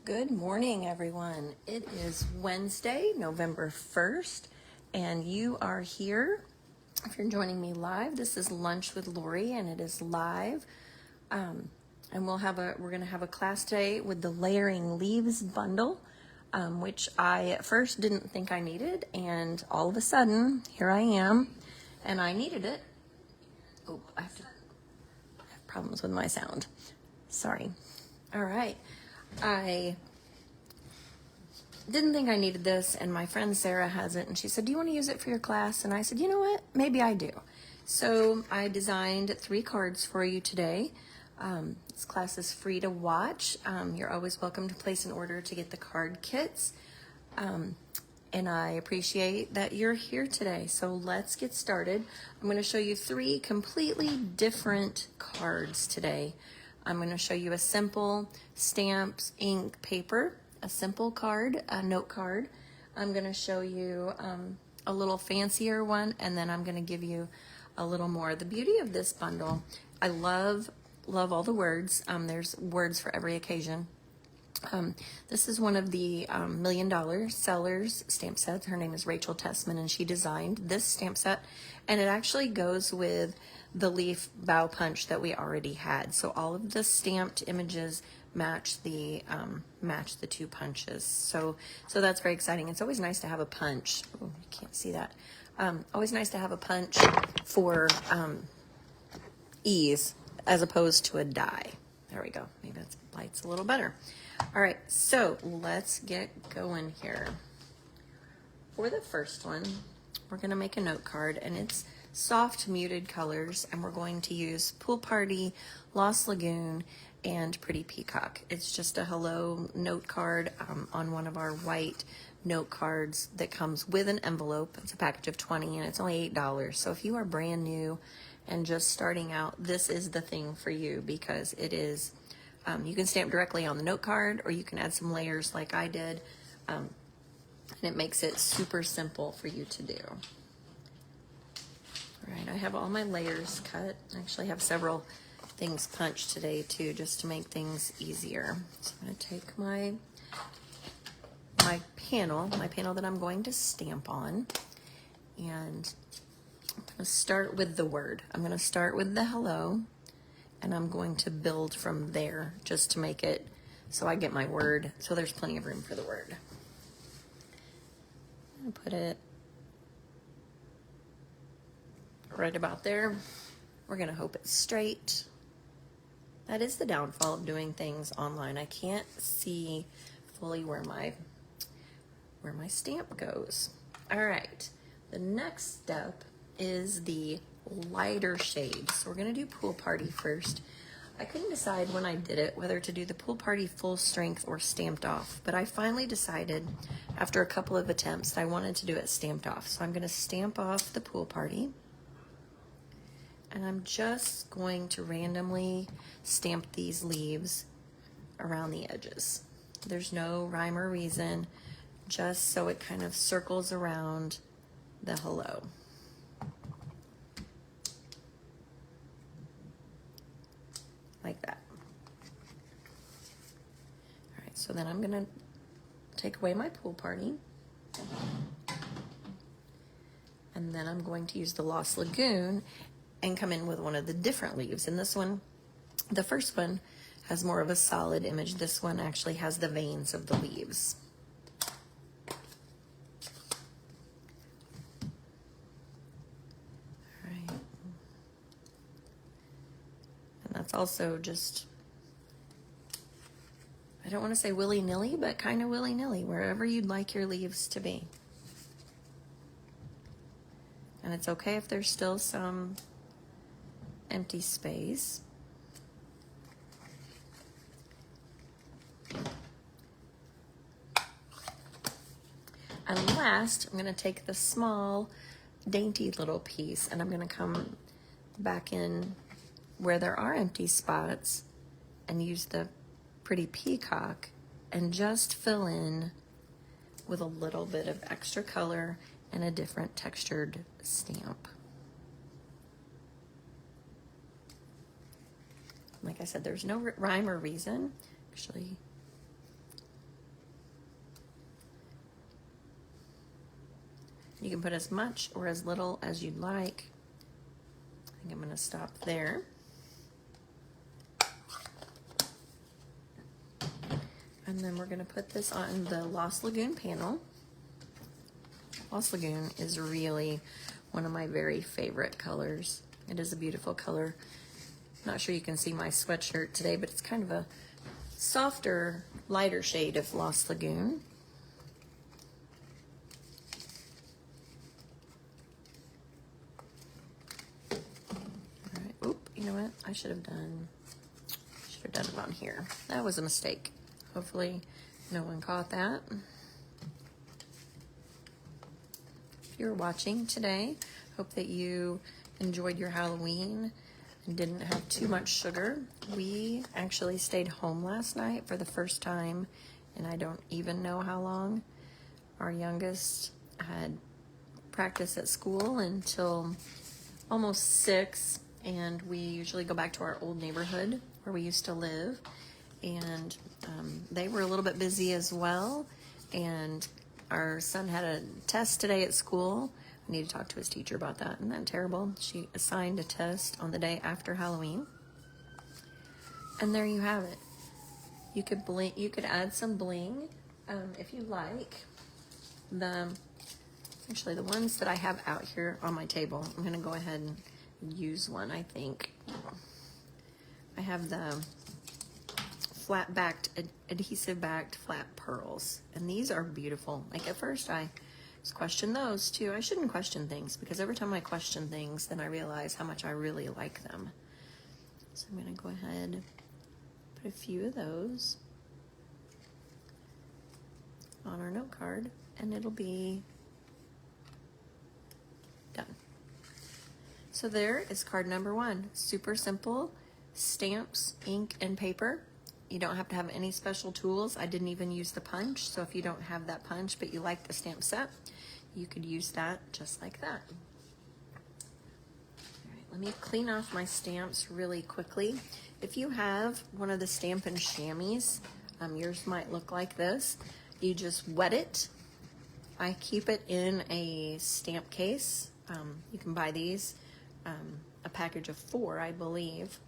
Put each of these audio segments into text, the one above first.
Good morning, everyone. It is Wednesday, November 1st, and you are here. If you're joining me live, this is Lunch with Lori, and it is live. And we're going to have a class today with the Layering Leaves bundle, which I at first didn't think I needed, and all of a sudden, here I am, and I needed it. Oh, I have problems with my sound. Sorry. All right. I didn't think I needed this, and my friend Sarah has it, and she said, do you want to use it for your class? And I said, you know what, maybe I do. So I designed 3 cards for you today. This class is free to watch. You're always welcome to place an order to get the card kits. And I appreciate that you're here today. So let's get started. I'm going to show you 3 completely different cards today. I'm going to show you a simple stamps, ink, paper, a simple card, a note card. I'm going to show you a little fancier one, and then I'm going to give you a little more. The beauty of this bundle, I love all the words. There's words for every occasion. This is one of the $1 Million Sellers stamp sets. Her name is Rachel Tessman, and she designed this stamp set, and it actually goes with the leaf bow punch that we already had. So all of the stamped images match the 2 punches. So that's very exciting. It's always nice to have a punch. Oh, you can't see that. Always nice to have a punch for ease as opposed to a die. There we go. Maybe that light's a little better. All right, so let's get going here. For the first one, we're going to make a note card, and it's soft muted colors, and we're going to use Pool Party, Lost Lagoon, and Pretty Peacock. It's just a hello note card on one of our white note cards that comes with an envelope. It's a package of 20, and it's only $8. So if you are brand new and just starting out, this is the thing for you, because it is, you can stamp directly on the note card, or you can add some layers like I did, and it makes it super simple for you to do. All right, I have all my layers cut. I actually have several things punched today too, just to make things easier. So I'm going to take my panel that I'm going to stamp on, and I'm going to start with the word. I'm going to start with the hello, and I'm going to build from there just to make it so I get my word, so there's plenty of room for the word. I'm going to put it right about there. We're going to hope it's straight. That is the downfall of doing things online. I can't see fully where my stamp goes. All right, the next step is the lighter shade. So we're going to do Pool Party first. I couldn't decide when I did it whether to do the Pool Party full strength or stamped off, but I finally decided after a couple of attempts that I wanted to do it stamped off. So I'm going to stamp off the Pool Party, and I'm just going to randomly stamp these leaves around the edges. There's no rhyme or reason, just so it kind of circles around the hello. Like that. All right, so then I'm going to take away my Pool Party, and then I'm going to use the Lost Lagoon and come in with one of the different leaves. And this one, the first one, has more of a solid image. This one actually has the veins of the leaves. All right. And that's also just, I don't want to say willy-nilly, but kind of willy-nilly, wherever you'd like your leaves to be. And it's okay if there's still some empty space. And last, I'm going to take the small, dainty little piece, and I'm going to come back in where there are empty spots and use the Pretty Peacock and just fill in with a little bit of extra color and a different textured stamp. Like I said, there's no rhyme or reason. Actually, You can put as much or as little as you'd like. I think I'm going to stop there. And then we're going to put this on the Lost Lagoon panel. Lost Lagoon is really one of my very favorite colors. It is a beautiful color. Not sure you can see my sweatshirt today, but it's kind of a softer, lighter shade of Lost Lagoon. All right. Oop, you know what? I should have done it on here. That was a mistake. Hopefully no one caught that. If you're watching today, hope that you enjoyed your Halloween and didn't have too much sugar. We actually stayed home last night for the first time, and I don't even know how long. Our youngest had practice at school until almost 6, and we usually go back to our old neighborhood where we used to live. And they were a little bit busy as well, and our son had a test today at school. I need to talk to his teacher about that. Isn't that terrible? She assigned a test on the day after Halloween. And there you have it. You could bling. You could add some bling if you like. Actually, the ones that I have out here on my table, I'm going to go ahead and use one, I think. I have the flat-backed, adhesive-backed flat pearls. And these are beautiful. Like, at first, I just questioned those, too. I shouldn't question things, because every time I question things, then I realize how much I really like them. So I'm going to go ahead and put a few of those on our note card, and it'll be done. So there is card number 1. Super simple. Stamps, ink, and paper. You don't have to have any special tools. I didn't even use the punch, so if you don't have that punch but you like the stamp set, you could use that just like that. All right, let me clean off my stamps really quickly. If you have one of the Stampin' Chamois, yours might look like this. You just wet it. I keep it in a stamp case. You can buy these, a package of 4, I believe.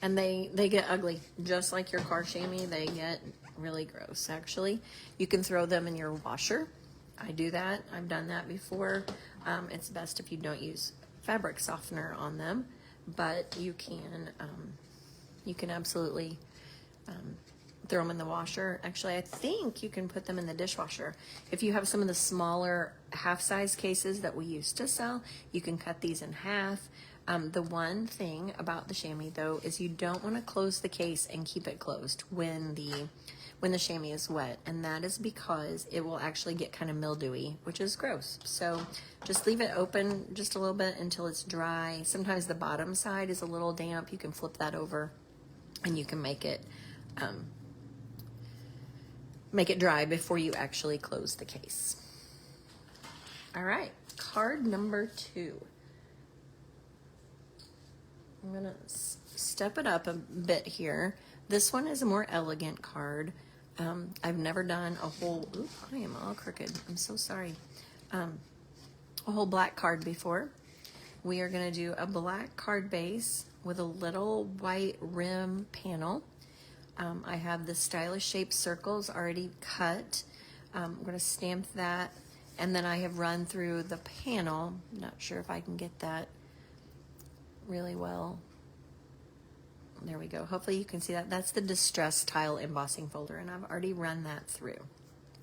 And they get ugly, just like your car chamois. They get really gross, actually. You can throw them in your washer. I do that. I've done that before. It's best if you don't use fabric softener on them, but you can absolutely throw them in the washer. Actually, I think you can put them in the dishwasher. If you have some of the smaller half-size cases that we used to sell, you can cut these in half. The one thing about the chamois, though, is you don't want to close the case and keep it closed when the chamois is wet, and that is because it will actually get kind of mildewy, which is gross. So just leave it open just a little bit until it's dry. Sometimes the bottom side is a little damp. You can flip that over, and you can make it dry before you actually close the case. All right, card number 2. I'm going to step it up a bit here. This one is a more elegant card. I've never done a whole, I am all crooked. I'm so sorry. A whole black card before. We are going to do a black card base with a little white rim panel. I have the stylish shaped circles already cut. I'm going to stamp that. And then I have run through the panel. I'm not sure if I can get that really well. There we go. Hopefully you can see that. That's the Distress Tile embossing folder, and I've already run that through.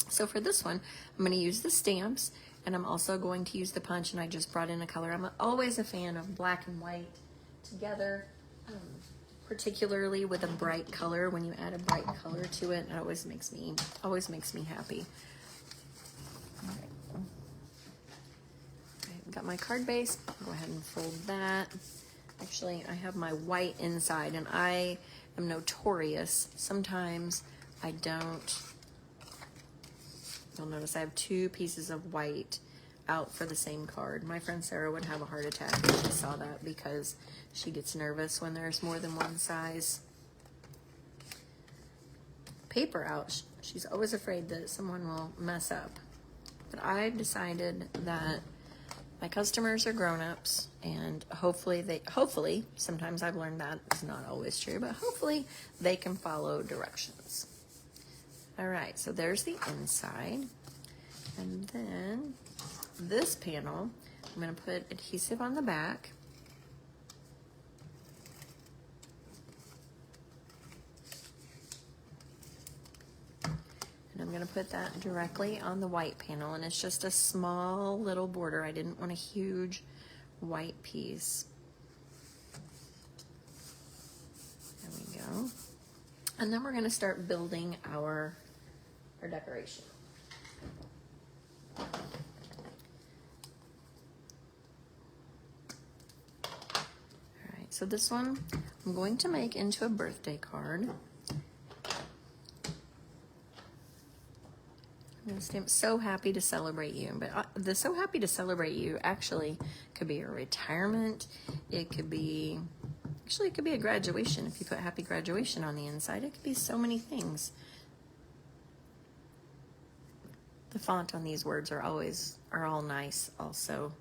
So for this one, I'm going to use the stamps, and I'm also going to use the punch, and I just brought in a color. I'm always a fan of black and white together, particularly with a bright color. When you add a bright color to it, it always makes me happy. All right. Got my card base. Go ahead and fold that. Actually, I have my white inside, and I am notorious. Sometimes I don't. You'll notice I have 2 pieces of white out for the same card. My friend Sarah would have a heart attack if she saw that, because she gets nervous when there's more than one size paper out. She's always afraid that someone will mess up. But I've decided that my customers are grown-ups, and hopefully, sometimes I've learned that is not always true, but hopefully they can follow directions. All right, so there's the inside. And then this panel, I'm going to put adhesive on the back. And I'm going to put that directly on the white panel, and it's just a small little border. I didn't want a huge white piece. There we go. And then we're going to start building our decoration. All right, so this one I'm going to make into a birthday card. I'm going to stamp "So happy to celebrate you," but the "So happy to celebrate you" actually could be a retirement. It could be, actually it could be a graduation. If you put "Happy Graduation" on the inside, it could be so many things. The font on these words are all nice also.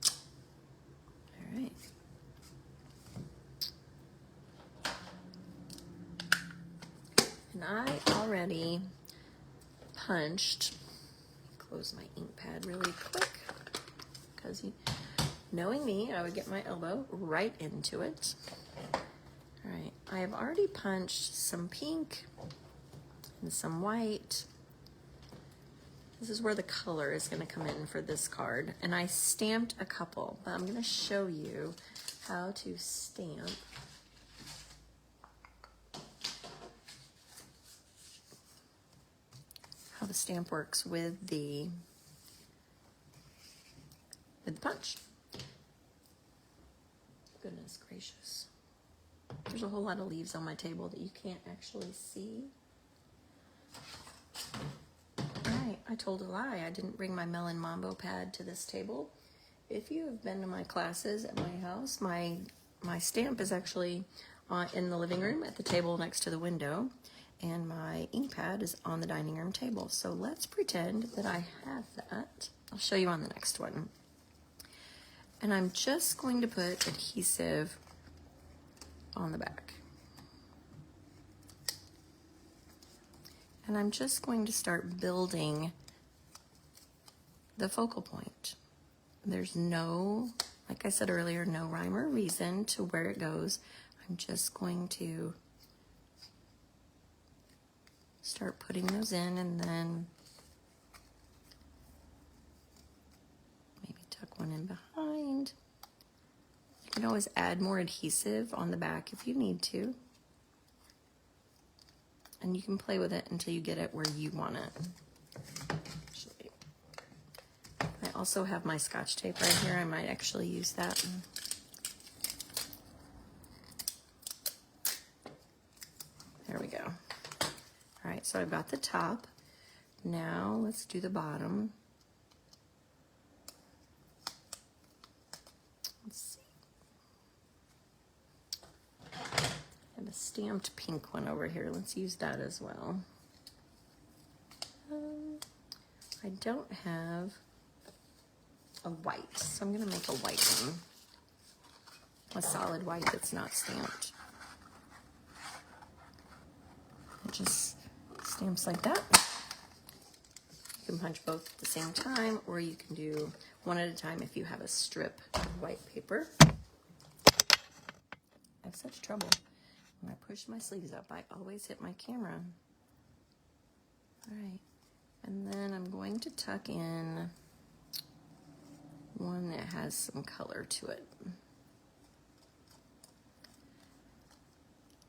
All right. And I already punched, close my ink pad really quick, because knowing me, I would get my elbow right into it. All right, I have already punched some pink and some white. This is where the color is going to come in for this card, and I stamped a couple, but I'm going to show you how to stamp how the stamp works with the punch. Goodness gracious. There's a whole lot of leaves on my table that you can't actually see. Right, I told a lie. I didn't bring my Melon Mambo pad to this table. If you have been to my classes at my house, my stamp is actually in the living room at the table next to the window, and my ink pad is on the dining room table. So let's pretend that I have that. I'll show you on the next one. And I'm just going to put adhesive on the back. And I'm just going to start building the focal point. There's no, like I said earlier, no rhyme or reason to where it goes. I'm just going to start putting those in, and then maybe tuck one in behind. You can always add more adhesive on the back if you need to. And you can play with it until you get it where you want it. Actually, I also have my Scotch tape right here. I might actually use that. There we go. All right, so I've got the top. Now let's do the bottom. Let's see. I have a stamped pink one over here. Let's use that as well. I don't have a white, so I'm going to make a white one. A solid white that's not stamped. It just stamps like that. You can punch both at the same time, or you can do one at a time if you have a strip of white paper. I have such trouble. When I push my sleeves up, I always hit my camera. All right, and then I'm going to tuck in one that has some color to it.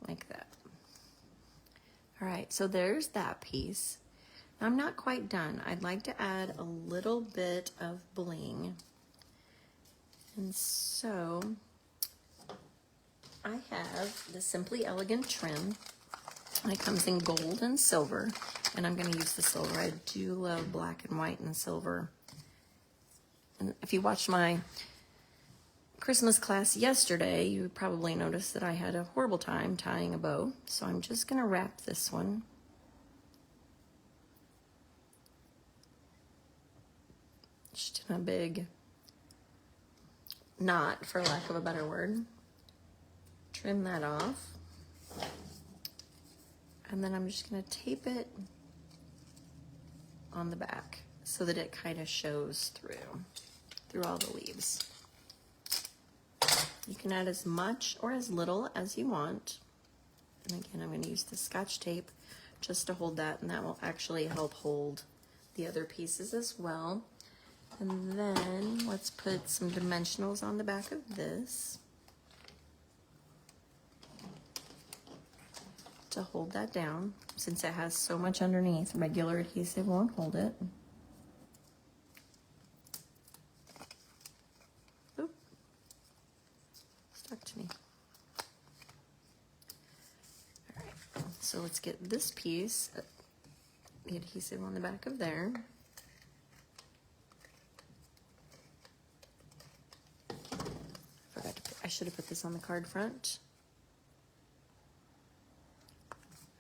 Like that. All right, so there's that piece. Now, I'm not quite done. I'd like to add a little bit of bling. And so I have the Simply Elegant trim, and it comes in gold and silver, and I'm going to use the silver. I do love black and white and silver. And if you watched my Christmas class yesterday, you probably noticed that I had a horrible time tying a bow. So I'm just going to wrap this one just in a big knot, for lack of a better word. Trim that off. And then I'm just going to tape it on the back so that it kind of shows through all the leaves. You can add as much or as little as you want. And again, I'm going to use the Scotch tape just to hold that, and that will actually help hold the other pieces as well. And then let's put some dimensionals on the back of this to hold that down. Since it has so much underneath, regular adhesive won't hold it. Oop. Stuck to me. All right, so let's get this piece, the adhesive on the back of there. I should have put this on the card front.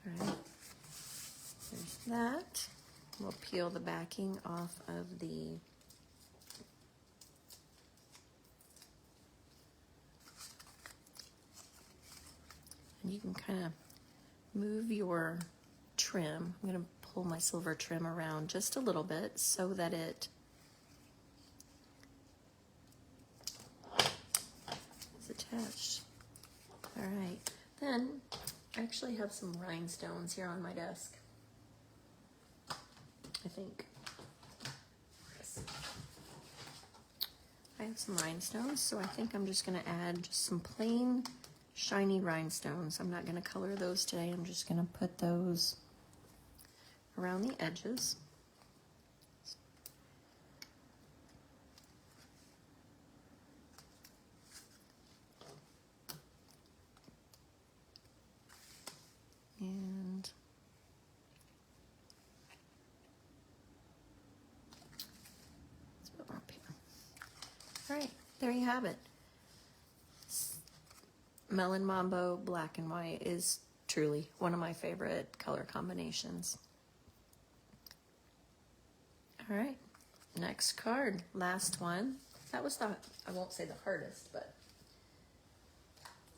All right, there's that. We'll peel the backing off of the and you can kind of move your trim. I'm going to pull my silver trim around just a little bit so that it is attached. All right, then I actually have some rhinestones here on my desk. I think. Yes. I have some rhinestones, so I think I'm just going to add just some plain shiny rhinestones. I'm not going to color those today. I'm just going to put those around the edges. And let's put one up here. All right, there you have it. Melon Mambo black and white is truly one of my favorite color combinations. All right, next card, last one. That was the, I won't say the hardest, but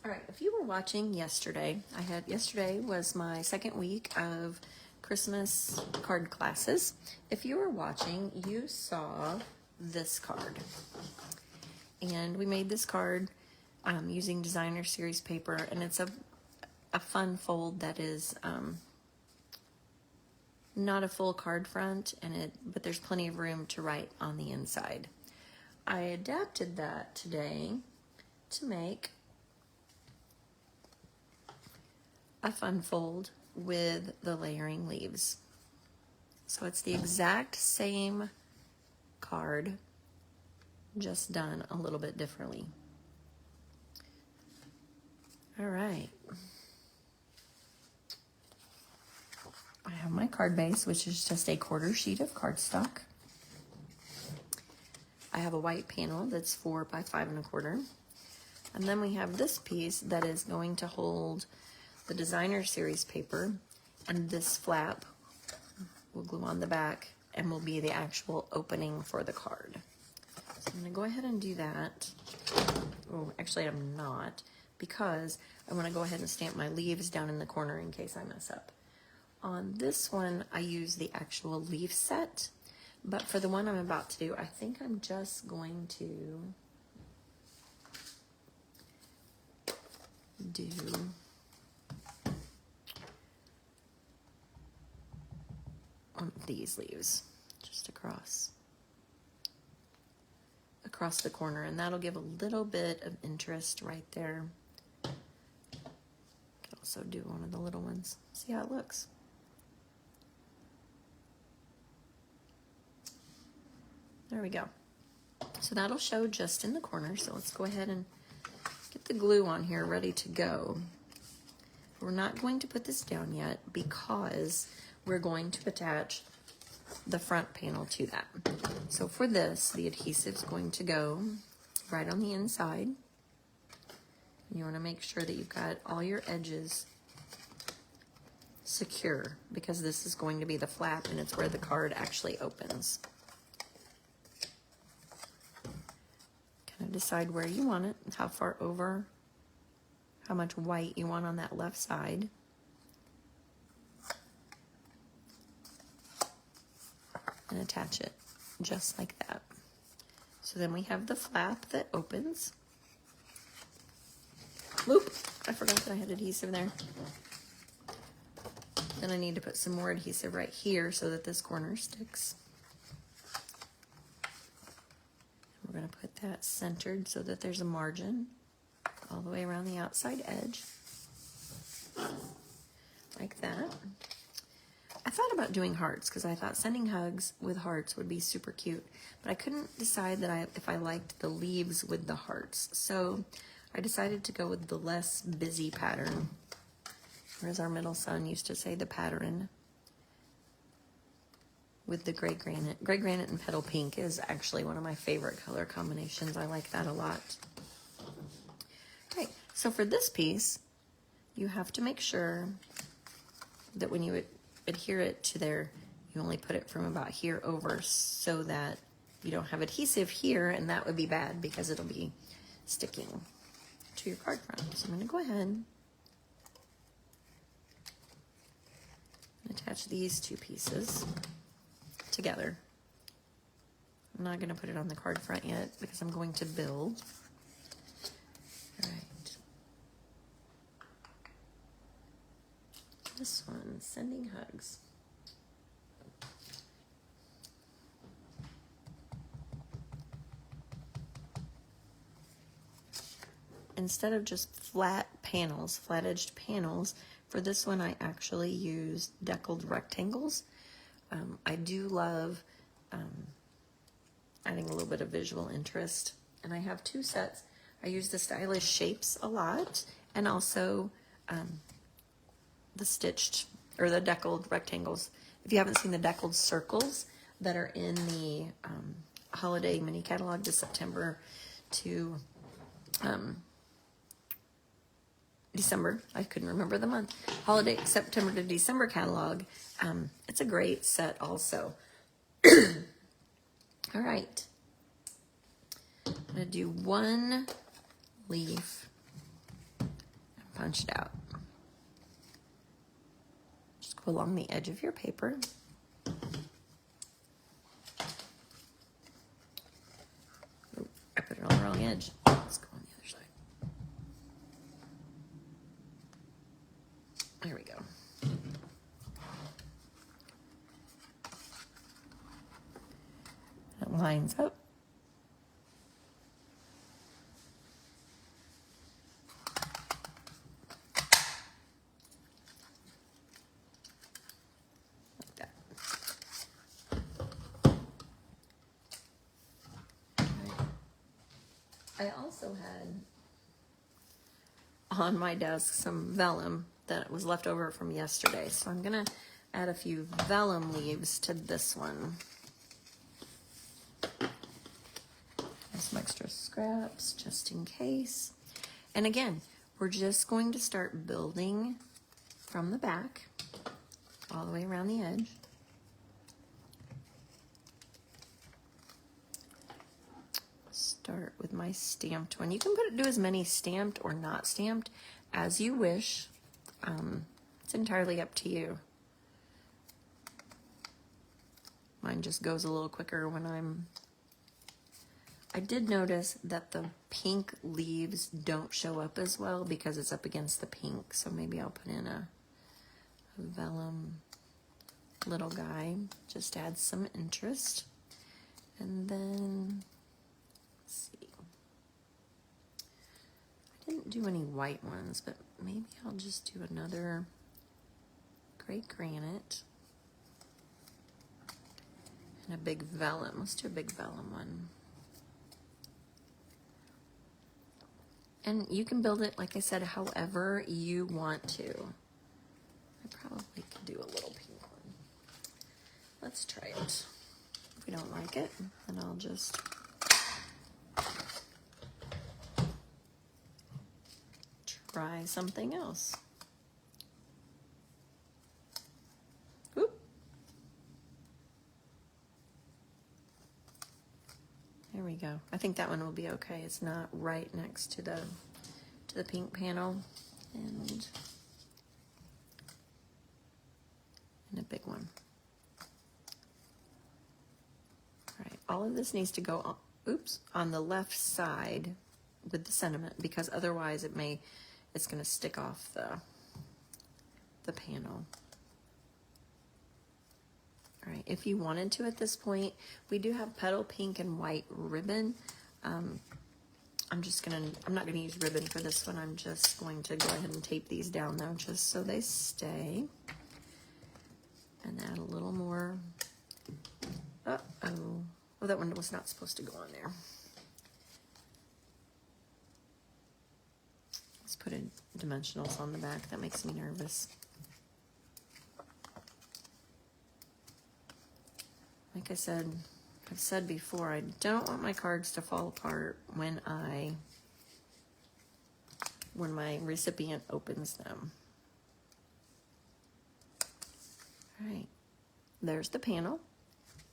all right, if you were watching yesterday, yesterday was my second week of Christmas card classes. If you were watching, you saw this card. And we made this card using designer series paper, and it's a fun fold that is not a full card front, but there's plenty of room to write on the inside. I adapted that today to make a fun fold with the layering leaves. So it's the exact same card, just done a little bit differently. All right. I have my card base, which is just a quarter sheet of cardstock. I have a white panel that's 4 by 5 1/4. And then we have this piece that is going to hold the designer series paper, and this flap will glue on the back and will be the actual opening for the card. So I'm going to go ahead and do that. Oh, actually I'm not, because I want to go ahead and stamp my leaves down in the corner in case I mess up. On this one, I use the actual leaf set, but for the one I'm about to do, I think I'm just going to do one of these leaves just across the corner, and that'll give a little bit of interest right there. Could also do one of the little ones. See how it looks. There we go. So that'll show just in the corner. So let's go ahead and get the glue on here ready to go. We're not going to put this down yet because we're going to attach the front panel to that. So for this, the adhesive is going to go right on the inside. You want to make sure that you've got all your edges secure, because this is going to be the flap and it's where the card actually opens. decide where you want it, how far over, how much white you want on that left side. And attach it just like that. So then we have the flap that opens. Oop, I forgot that I had adhesive there. Then I need to put some more adhesive right here so that this corner sticks. We're going to put that centered so that there's a margin all the way around the outside edge. Like that. I thought about doing hearts because I thought sending hugs with hearts would be super cute, but I couldn't decide that if I liked the leaves with the hearts. So I decided to go with the less busy pattern. Or as our middle son used to say, the pattern with the gray granite. Gray granite and petal pink is actually one of my favorite color combinations. I like that a lot. Okay, so for this piece, you have to make sure that when you adhere it to there, you only put it from about here over so that you don't have adhesive here, and that would be bad because it'll be sticking to your card front. So I'm going to go ahead and attach these two pieces together. I'm not going to put it on the card front yet because I'm going to build. All right. This one, sending hugs. Instead of just flat panels, flat-edged panels, for this one I actually used deckled rectangles. I do love adding a little bit of visual interest, and I have two sets. I use the stylish shapes a lot, and also the stitched or the deckled rectangles. If you haven't seen the deckled circles that are in the holiday mini catalog, to September to December, I couldn't remember the month, holiday September to December catalog, it's a great set also. All right, I'm gonna do one leaf and punch it out. Just go along the edge of your paper. Oh, I put it on the wrong edge. Let's go on the other side. There we go. That lines up. Like that. I also had on my desk some vellum that was left over from yesterday. So I'm gonna add a few vellum leaves to this one. There's some extra scraps just in case. And again, we're just going to start building from the back all the way around the edge. Start with my stamped one. You can do as many stamped or not stamped as you wish. It's entirely up to you. Mine just goes a little quicker when I did notice that the pink leaves don't show up as well because it's up against the pink. So maybe I'll put in a vellum little guy, just add some interest. And then, let's see. I didn't do any white ones, but maybe I'll just do another gray granite and a big vellum. Let's do a big vellum one. And you can build it, like I said, however you want to. I probably could do a little pink one. Let's try it. If we don't like it, then I'll just try something else. Oop. There we go. I think that one will be okay. It's not right next to the pink panel, and a big one. All right, all of this needs to go on, on the left side with the sentiment, because otherwise it's going to stick off the panel. All right, if you wanted to at this point, we do have petal pink and white ribbon. I'm not gonna use ribbon for this one. I'm just going to go ahead and tape these down though, just so they stay. And add a little more. Oh, that one was not supposed to go on there. Let's put in dimensionals on the back. That makes me nervous. Like I've said before, I don't want my cards to fall apart when my recipient opens them. All right, there's the panel.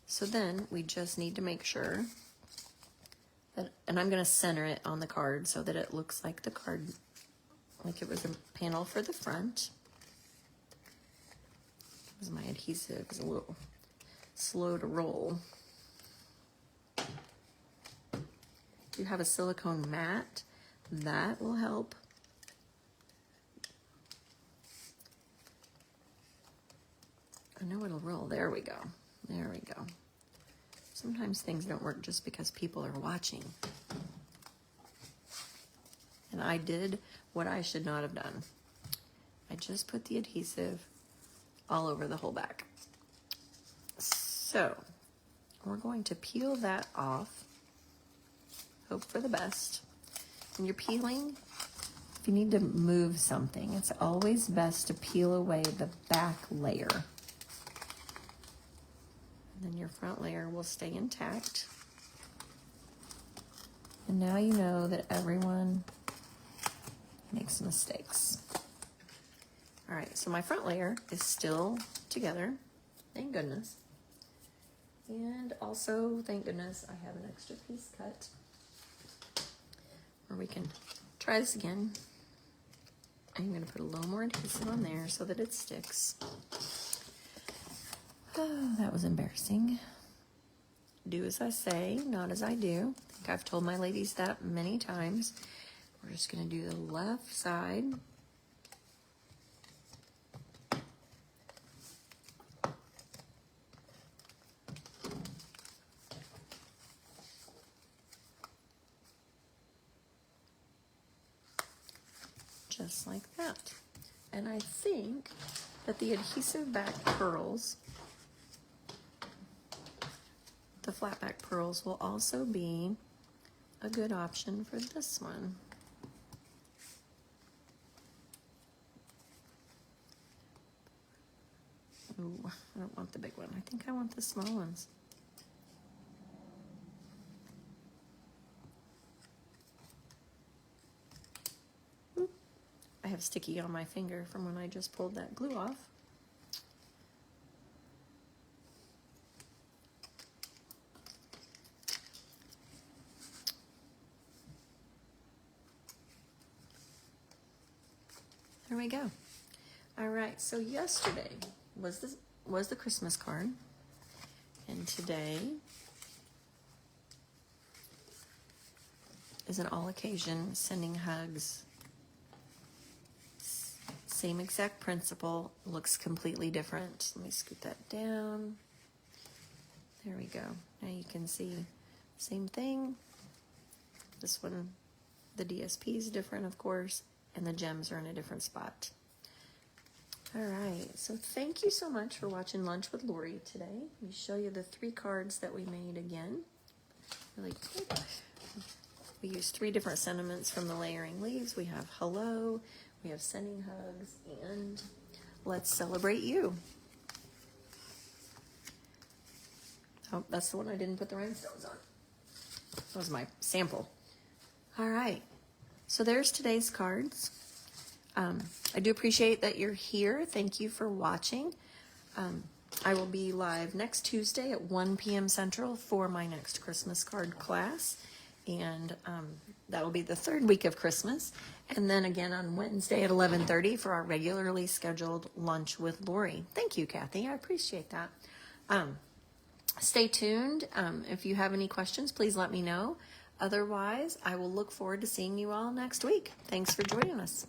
So then we just need to make sure that, and I'm going to center it on the card so that it looks like the card, like it was a panel for the front. Because my adhesive is a little slow to roll. You have a silicone mat, that will help. I know it'll roll. There we go. There we go. Sometimes things don't work just because people are watching. And I did what I should not have done. I just put the adhesive all over the whole back. So we're going to peel that off. Hope for the best. When you're peeling, if you need to move something, it's always best to peel away the back layer. And then your front layer will stay intact. And now you know that everyone makes mistakes. All right, so my front layer is still together, thank goodness. And also, thank goodness, I have an extra piece cut. Or we can try this again. I'm going to put a little more adhesive on there so that it sticks. Oh, that was embarrassing. Do as I say, not as I do. I think I've told my ladies that many times. We're just going to do the left side. Just like that. And I think that the adhesive back pearls, the flat back pearls, will also be a good option for this one. Ooh, I don't want the big one. I think I want the small ones. I have sticky on my finger from when I just pulled that glue off. There we go. All right, so yesterday was the Christmas card, and today is an all occasion sending hugs. Same exact principle, looks completely different. Let me scoot that down. There we go. Now you can see same thing. This one, the DSP is different, of course, and the gems are in a different spot. All right, so thank you so much for watching Lunch with Lori today. We show you the 3 cards that we made again. Really quick. We used 3 different sentiments from the layering leaves. We have hello, we have sending hugs, and let's celebrate you. Oh, that's the one I didn't put the rhinestones on. That was my sample. All right, so there's today's cards. I do appreciate that you're here. Thank you for watching. I will be live next Tuesday at 1 p.m. Central for my next Christmas card class. And that'll be the third week of Christmas. And then again on Wednesday at 11:30 for our regularly scheduled lunch with Lori. Thank you, Kathy. I appreciate that. Stay tuned. If you have any questions, please let me know. Otherwise, I will look forward to seeing you all next week. Thanks for joining us.